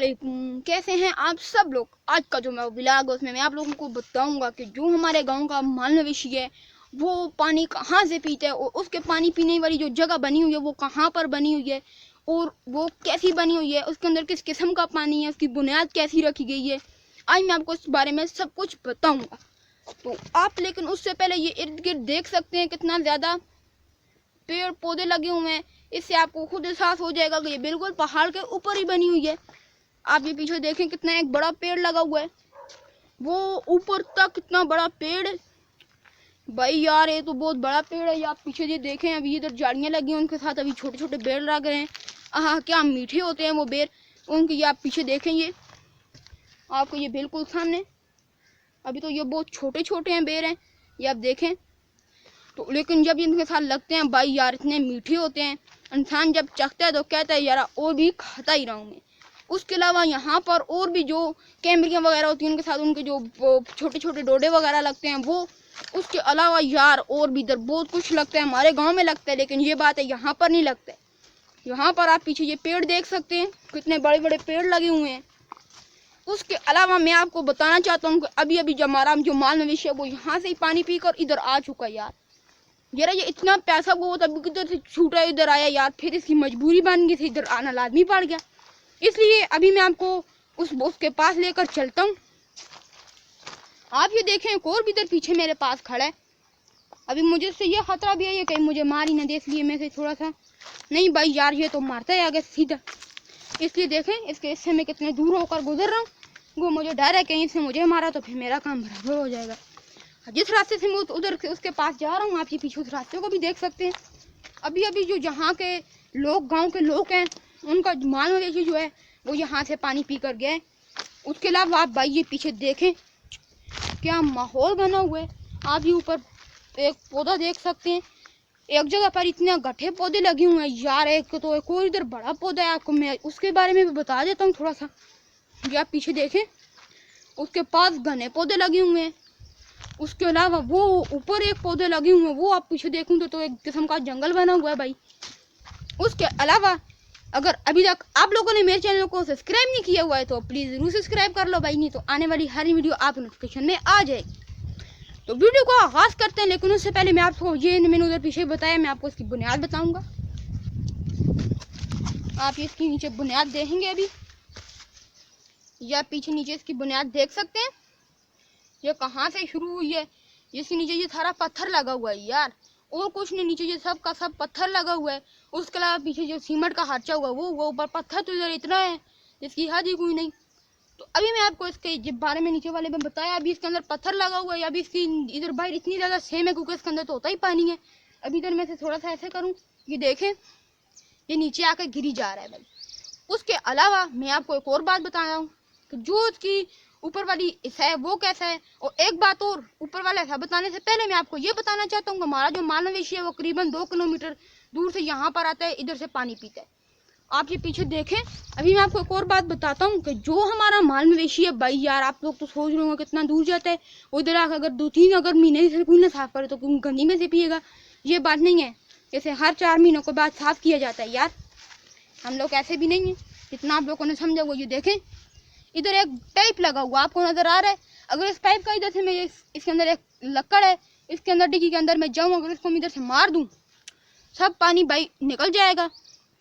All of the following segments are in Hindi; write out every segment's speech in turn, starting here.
अस्सलामुअलैकुम, कैसे हैं आप सब लोग। आज का जो मैं व्लॉग है उसमें मैं आप लोगों को बताऊंगा कि जो हमारे गांव का माल मवेशी है वो पानी कहाँ से पीता है और उसके पानी पीने वाली जो जगह बनी हुई है वो कहाँ पर बनी हुई है और वो कैसी बनी हुई है, उसके अंदर किस किस्म का पानी है, उसकी बुनियाद कैसी रखी गई है। आज मैं आपको इस बारे में सब कुछ बताऊँगा। तो आप लेकिन उससे पहले ये इर्द गिर्द देख सकते हैं कितना ज़्यादा पेड़ पौधे लगे हुए हैं। इससे आपको खुद एहसास हो जाएगा कि ये बिल्कुल पहाड़ के ऊपर ही बनी हुई है। आप ये पीछे देखें कितना एक बड़ा पेड़ लगा हुआ है, वो ऊपर तक कितना बड़ा पेड़ है भाई यार, ये तो बहुत बड़ा पेड़ है। आप पीछे ये देखें, अभी इधर झाड़ियाँ लगी हैं, उनके साथ अभी छोटे छोटे बेर लग रहे हैं। हाँ, क्या मीठे होते हैं वो बेर उनके। ये आप पीछे देखें, ये आपको ये बिल्कुल सामने अभी तो ये बहुत छोटे छोटे हैं बेर हैं, ये आप देखें। तो लेकिन जब इनके साथ लगते हैं भाई यार, इतने मीठे होते हैं, इंसान जब चखता है तो कहता है यार और भी खाता ही रहूँ मैं। उसके अलावा यहाँ पर और भी जो कैमरियाँ वगैरह होती हैं उनके साथ उनके जो छोटे छोटे डोडे वगैरह लगते हैं वो। उसके अलावा यार और भी इधर बहुत कुछ लगता है, हमारे गांव में लगता है, लेकिन ये बात है यहाँ पर नहीं लगता है। यहाँ पर आप पीछे ये पेड़ देख सकते हैं, कितने बड़े बड़े पेड़ लगे हुए हैं। उसके अलावा मैं आपको बताना चाहता हूँ कि अभी अभी जो हमारा जो माल मवेशी है वो यहाँ से ही पानी पीकर इधर आ चुका है यार। ये इतना प्यासा वो तब किधर से छूटा इधर आया यार, फिर इसकी मजबूरी बन गई थी, इधर आना लाजमी पड़ गया। इसलिए अभी मैं आपको उसके पास लेकर चलता हूँ। आप ये देखें, एक और भी इधर पीछे मेरे पास खड़ा है। अभी मुझे से ये खतरा भी है ये कहीं मुझे मार ही ना दे, इसलिए मैं से थोड़ा सा नहीं भाई यार, ये तो मारता है आगे सीधा। इसलिए देखें इसके हिस्से में कितने दूर होकर गुजर रहा हूँ। वो मुझे डर है कहीं इसने मुझे मारा तो फिर मेरा काम बराबर हो जाएगा। जिस रास्ते से मैं उधर से उसके पास जा रहा हूँ, आप ये पीछे उस रास्ते को भी देख सकते हैं। अभी अभी जो जहाँ के लोग, गांव के लोग हैं, उनका माल मवेशी जो है वो यहाँ से पानी पी कर गए। उसके अलावा आप भाई ये पीछे देखें क्या माहौल बना हुआ है। आप ये ऊपर एक पौधा देख सकते हैं, एक जगह पर इतने गड्ढे पौधे लगे हुए हैं यार। एक तो एक और इधर बड़ा पौधा है, आपको मैं उसके बारे में भी बता देता हूँ थोड़ा सा। ये आप पीछे देखें, उसके पास घने पौधे लगे हुए हैं। उसके अलावा वो ऊपर एक पौधे लगे हुए हैं, वो आप पीछे देखूँ तो एक किस्म का जंगल बना हुआ है भाई। उसके अलावा अगर अभी तक आप लोगों ने मेरे चैनल को सब्सक्राइब नहीं किया हुआ है तो प्लीज़ ज़रूर सब्सक्राइब कर लो भाई, नहीं तो आने वाली हर वीडियो आप नोटिफिकेशन में आ जाएगी। तो वीडियो को आगाज़ करते हैं, लेकिन उससे पहले मैं आपको ये मैंने उधर पीछे बताया, मैं आपको इसकी बुनियाद बताऊँगा। आप ये इसकी नीचे बुनियाद देखेंगे अभी, या पीछे नीचे इसकी बुनियाद देख सकते हैं। ये कहाँ से शुरू हुई है, इसके नीचे ये सारा पत्थर लगा हुआ है यार, और कुछ नहीं, नीचे ये सब का सब पत्थर लगा हुआ है। उसके अलावा पीछे जो सीमेंट का हाचा हुआ वो ऊपर पत्थर तो इधर इतना है जिसकी हद ही कोई नहीं। तो अभी मैं आपको इसके बारे में नीचे वाले में बताया, अभी इसके अंदर पत्थर लगा हुआ है। अभी इसकी इधर बाहर इतनी ज़्यादा सेम है क्योंकि इसके अंदर तो होता ही पानी है। अभी इधर मैं से थोड़ा सा ऐसे करूँ, ये देखें ये नीचे आकर गिरी जा रहा है भाई। उसके अलावा मैं आपको एक और बात बता रहा हूँ कि जो इसकी ऊपर वाली हिस्सा है वो कैसा है। और एक बात और, ऊपर वाला हिस्सा बताने से पहले मैं आपको ये बताना चाहता हूँ हमारा जो माल मवेशी है वो करीबन 2 किलोमीटर दूर से यहाँ पर आता है, इधर से पानी पीता है। आप ये पीछे देखें। अभी मैं आपको एक और बात बताता हूँ कि जो हमारा माल मवेशी है भाई यार, आप लोग तो सोच रहे होंगे कितना दूर जाता है, उधर आकर अगर 2-3 अगर महीने से कोई ना साफ करे तो गंदी में से पिएगा। ये बात नहीं है, जैसे हर 4 महीनों के बाद साफ किया जाता है यार। हम लोग ऐसे भी नहीं है, जितना आप लोगों ने समझा वो। ये देखें इधर एक पाइप लगा हुआ आपको नजर आ रहा है। अगर इस पाइप का इधर से मैं इसके अंदर एक लकड़ है, इसके अंदर डिग्गी के अंदर मैं जाऊँ, अगर इसको मैं इधर से मार दूँ सब पानी भाई निकल जाएगा,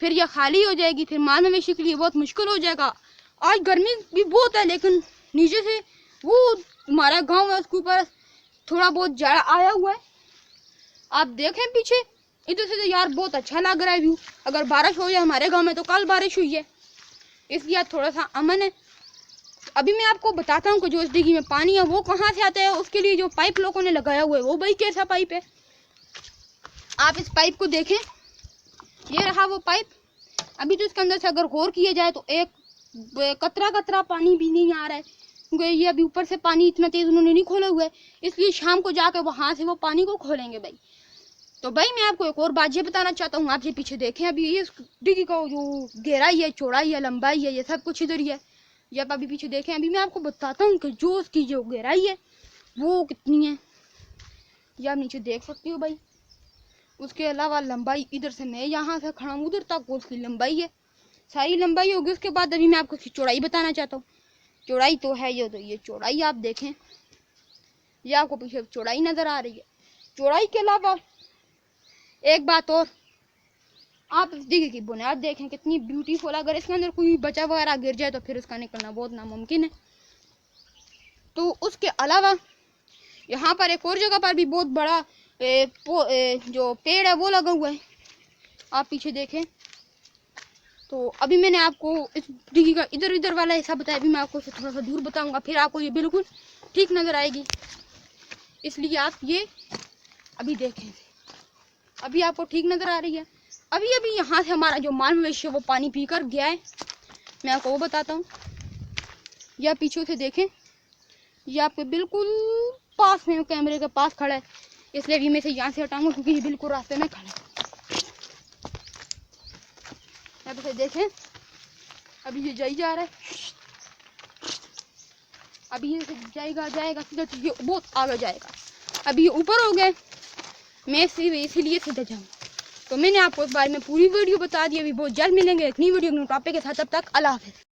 फिर यह खाली हो जाएगी, फिर माल मवेशी के लिए बहुत मुश्किल हो जाएगा। आज गर्मी भी बहुत है, लेकिन नीचे से वो हमारा गाँव है उसके ऊपर थोड़ा बहुत जाड़ा आया हुआ है। आप देखें पीछे इधर से तो यार बहुत अच्छा लग रहा है व्यू। अगर बारिश हो जाए हमारे गाँव में, तो कल बारिश हुई है इसलिए थोड़ा सा अमन है। अभी मैं आपको बताता हूँ कि जो इस डिग्गी में पानी है वो कहाँ से आता है। उसके लिए जो पाइप लोगों ने लगाया हुआ है वो भाई कैसा पाइप है, आप इस पाइप को देखें, ये रहा वो पाइप। अभी तो इसके अंदर से अगर गौर किया जाए तो एक कतरा कतरा पानी भी नहीं आ रहा है, क्योंकि ये अभी ऊपर से पानी इतना तेज उन्होंने नहीं खोला हुआ है, इसलिए शाम को जाकर वहाँ से वो पानी को खोलेंगे भाई। तो भाई मैं आपको एक और बात ये बताना चाहता हूँ, आप ये पीछे देखें, अभी ये डिग्गी का जो गहराई है, चौड़ाई है, लंबाई है, ये सब कुछ इधर ही है। ये आप अभी पीछे देखें, अभी मैं आपको बताता हूँ कि जो उसकी जो गहराई है वो कितनी है, ये आप नीचे देख सकते हो भाई। उसके अलावा लंबाई, इधर से मैं यहाँ से खड़ा हूँ उधर तक वो उसकी लंबाई है, सारी लंबाई होगी। उसके बाद अभी मैं आपको इसकी चौड़ाई बताना चाहता हूँ। चौड़ाई तो है ये, तो ये चौड़ाई आप देखें, ये आपको पीछे चौड़ाई नज़र आ रही है। चौड़ाई के अलावा एक बात और, आप इस डिग्गी की बुनियाद देखें कितनी ब्यूटीफुल। अगर इसके अंदर कोई बच्चा वगैरह गिर जाए तो फिर उसका निकलना बहुत नामुमकिन है। तो उसके अलावा यहाँ पर एक और जगह पर भी बहुत बड़ा जो पेड़ है वो लगा हुआ है, आप पीछे देखें। तो अभी मैंने आपको इस डिग्गी का इधर इधर वाला हिस्सा बताया, अभी मैं आपको थोड़ा सा दूर बताऊंगा, फिर आपको ये बिल्कुल ठीक नज़र आएगी। इसलिए आप ये अभी देखें, अभी आपको ठीक नज़र आ रही है। अभी अभी यहाँ से हमारा जो माल मवेशी है वो पानी पीकर गया है, मैं आपको वो बताता हूँ। या पीछे से देखें, ये आपके बिल्कुल पास में, कैमरे के पास खड़ा है, इसलिए अभी मैं इसे यहाँ से हटाऊंगा क्योंकि ये बिल्कुल रास्ते में खड़ा है। आप इसे देखें, अभी ये जा रहा है, अभी ये जाएगा सीधा, ये बहुत आगे जाएगा। अभी ये ऊपर हो गए, मैं इसीलिए सीधा जाऊँगा। तो मैंने आपको इस बारे में पूरी वीडियो बता दी। अभी बहुत जल्द मिलेंगे एक नई वीडियो के टॉपिक के साथ, तब तक अल्लाह हाफ़िज़।